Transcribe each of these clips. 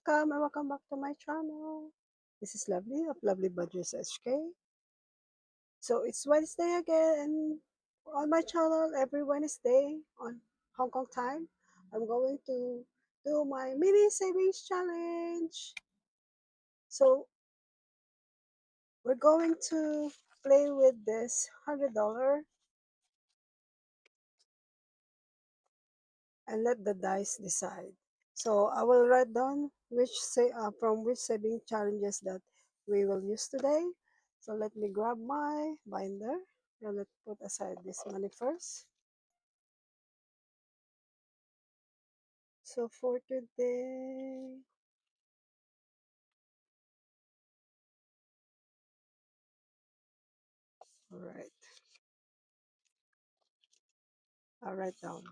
welcome and welcome back to my channel. This is Lovely of Lovely Budgets HK. So it's Wednesday again on my channel every Wednesday on Hong Kong time. I'm going to do my mini savings challenge. So we're going to play with this $100 and let the dice decide. So I will write down from which saving challenges that we will use today. So let me grab my binder and let's put aside this money first. So for today, all right, I'll write down.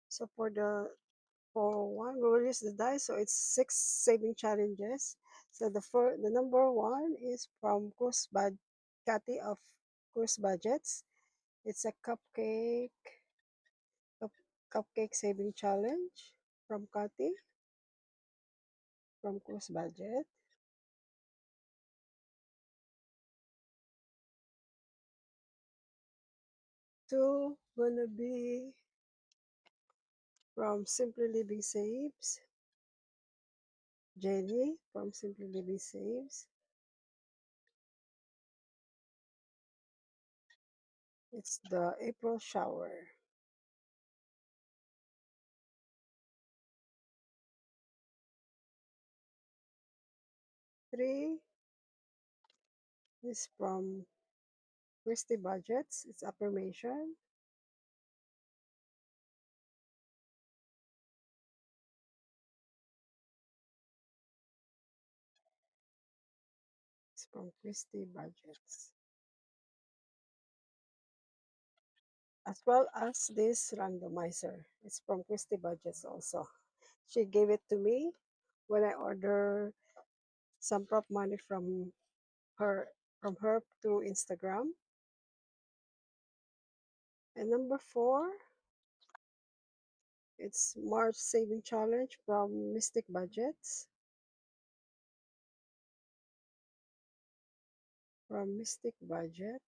So for one, we will use the dice. So it's 6 saving challenges. So the number one is from Cathy of Cruise Budgets. It's a cup, cupcake saving challenge from Cathy from Cruise Budget. Two gonna be from Simply Living Saves. Jenny from Simply Living Saves. It's the April shower. Three is from Christy Budgets. It's affirmation. It's from Christy Budgets. As well as this randomizer. It's from Christy Budgets also. She gave it to me when I ordered some prop money her her through Instagram. And number four, it's March Saving Challenge from Mystic Budgets. From Mystic Budget.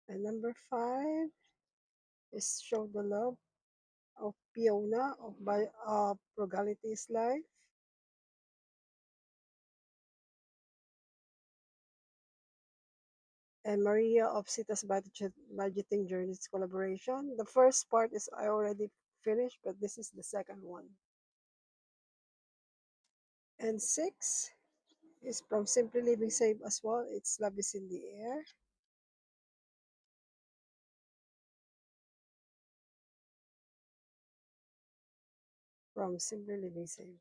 And number five is Show the Love of Fiona of Frugality's Life. And Maria of Sita's Budgeting Journeys collaboration. The first part is I already finished, but this is the second one. And six is from Simply Living Save as well. It's Love is in the Air. From Simply Living Save.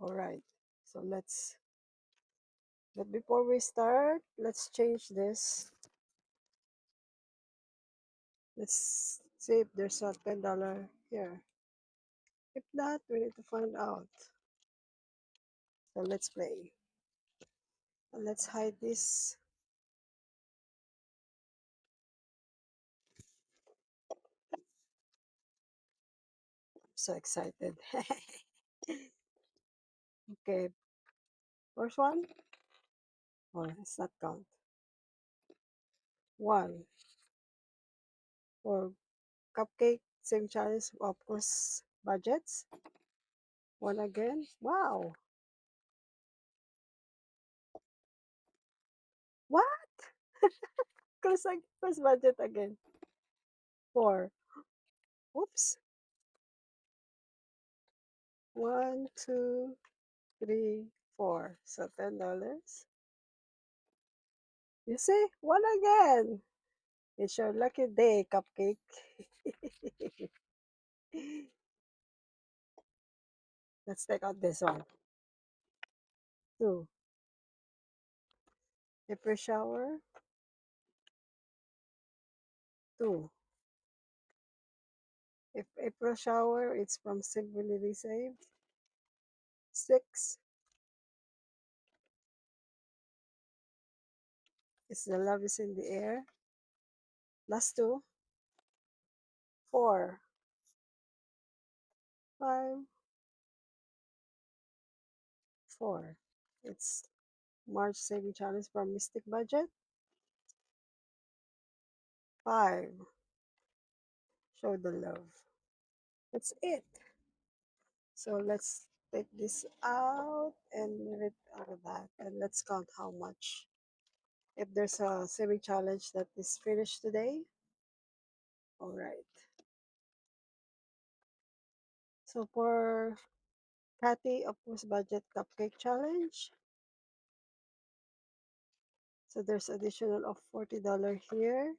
All right. So but before we start, let's change this. Let's see if there's a $10 here. If not, we need to find out. So let's play. And let's hide this. I'm so excited. Okay, first one. Oh, let's not count. One for cupcake, same challenge, of course, budgets. One again. Wow. What? Close budget again. Four. Oops. One, two, three, four. So $10. You see? One again. It's your lucky day, cupcake. Let's take out this one. Two. April shower. Two. If April shower, it's from Simply Saved. 6 is The Love Is in the Air. Last two. 4, 5, 4. It's March Saving Challenge from Mystic Budget. 5, Show the Love. That's it. So let's take this out and move it out of that. And let's count how much. If there's a saving challenge that is finished today. All right. So for Cathy Opus Budget Cupcake Challenge, so there's additional of $40 here.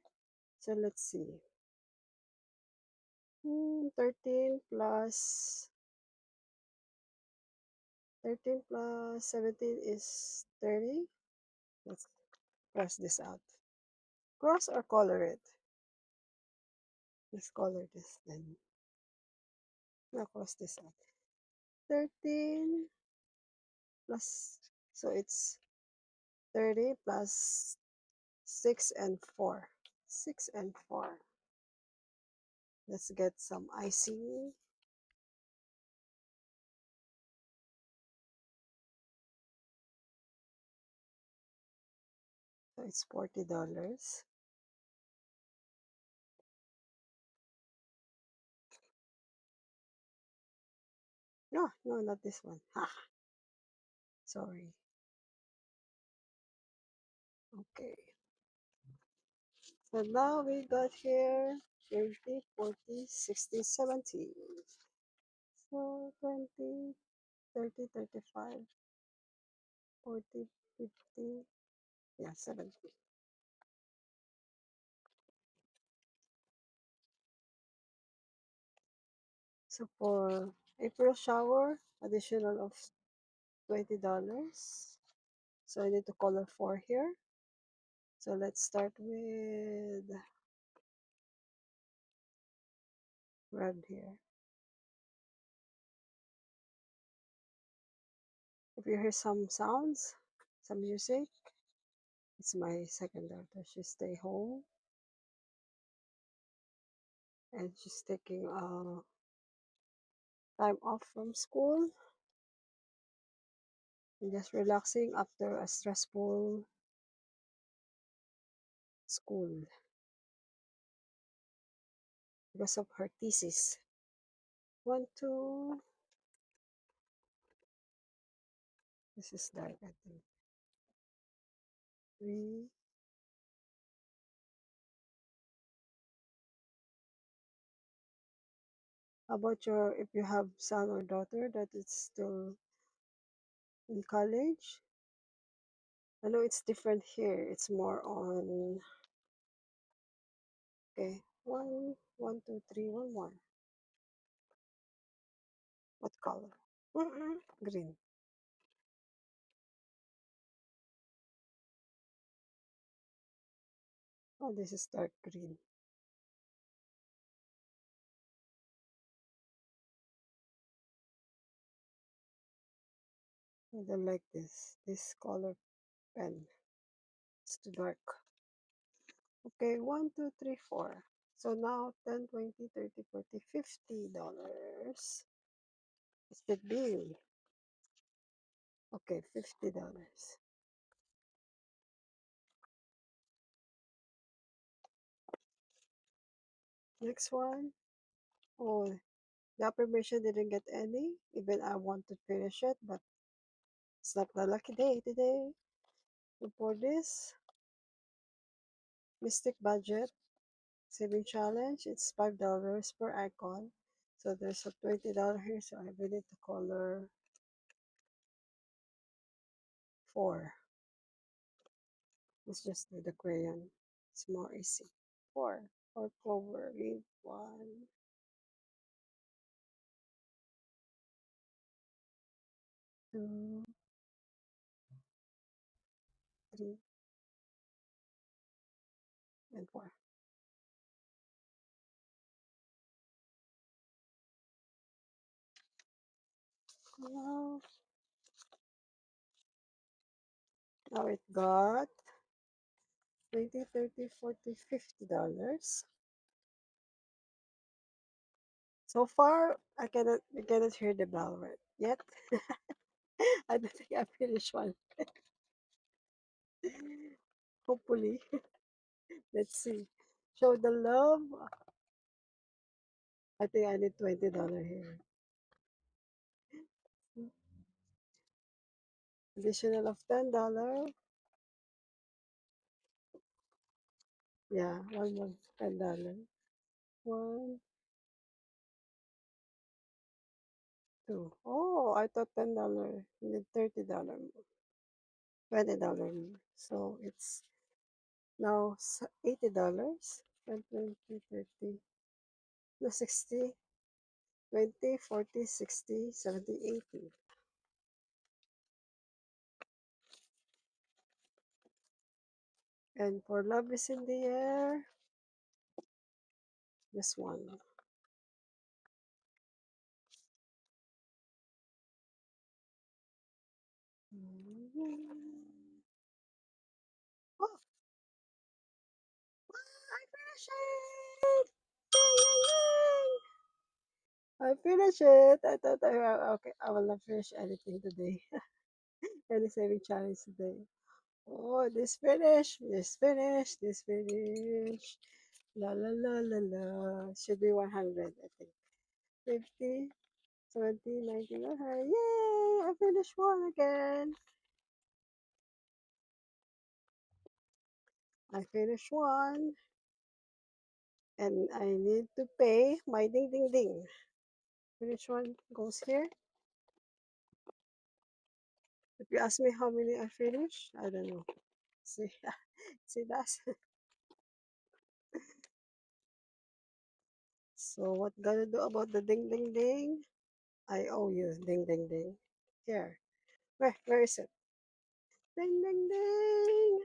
So let's see. 13 plus 17 is 30. Let's cross this out. Cross or color it? Let's color this then. Now cross this out. 13 plus, so it's 30 plus 6 and 4. 6 and 4. Let's get some icing. So it's $40. No, no, not this one. Ha, sorry. Okay. So now we got here 20, 40, 60, 70. So 20, 30, 35, 40, 50, yeah, 70. So for April shower, additional of $20. So I need to color 4 here. So let's start with red here. If you hear some sounds, some music, it's my second daughter. She stay home and she's taking time off from school and just relaxing after a stressful school because of her thesis. 1, 2. This is dark, I think. 3. How about your, if you have son or daughter that is still in college? I know it's different here. It's more on, okay, 1, 1, 2, 3, 1, 1. What color? Green. Oh, this is dark green. I don't like this. This color pen. It's too dark. Okay, 1, 2, 3, 4. So now 10, 20, 30, 40, $50. It should be. Okay, $50. Next one. Oh, the affirmation didn't get any. Even I want to finish it, but it's not the lucky day today. So for this Mystic Budget Saving Challenge, it's $5 per icon. So there's a $20 here, so I will need to color 4. Let's just do the crayon. It's more easy. 4. Or clover, leave 1, 2, 3, and 4. Now, now it got 20, 30, 40, $50. So far, I cannot hear the bell right yet. I don't think I finished one. Hopefully, let's see. Show the love. I think I need $20 here. Additional of $10. Yeah, one more $10. One, two. Oh, I thought $10. Need $30 more. $20 more. So it's now $80. 10, 20, 30, no, 60, 20, 40, 60, 70, 80. And for love is in the air, this one. Oh, I finished it! Yay, yay, yay! I finished it. I thought okay, I will not finish anything today. Any saving challenge today. Oh, this finish, this finish, this finish. La la la la la. Should be 100, I think. 50, 70, 90, 100. Yay! I finished one again. I finished one. And I need to pay my ding ding ding. Which one goes here? If you ask me how many I finished, I don't know. See, see that? So what gonna do about the ding ding ding? I owe you ding ding ding. Here, where is it? Ding ding ding.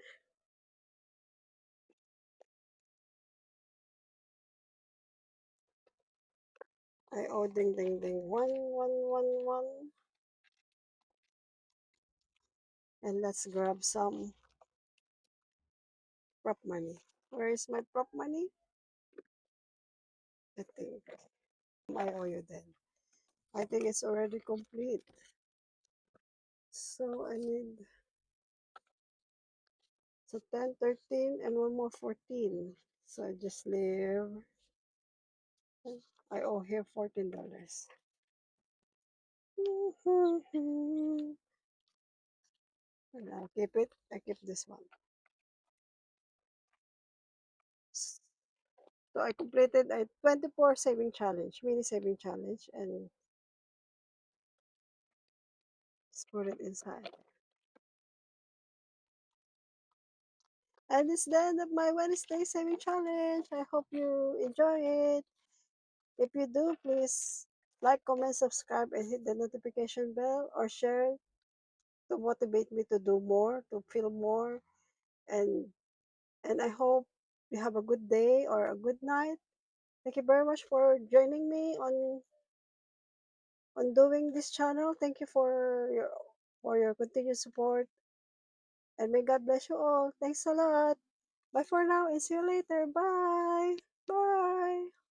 I owe ding ding ding. One one one one. And let's grab some prop money. Where is my prop money? I think I owe you then. I think it's already complete. So I need so 10, 13, and one more 14. So I just leave. I owe here $14. And I'll keep it. I keep this one. So I completed a 24 saving challenge, mini saving challenge, and just put it inside. And it's the end of my Wednesday saving challenge. I hope you enjoy it. If you do, please like, comment, subscribe, and hit the notification bell or share to motivate me to do more, to feel more, and and I hope you have a good day or a good night. Thank you very much for joining me on doing this channel. Thank you for your continued support, and may God bless you all. Thanks a lot. Bye for now and see you later. Bye. Bye.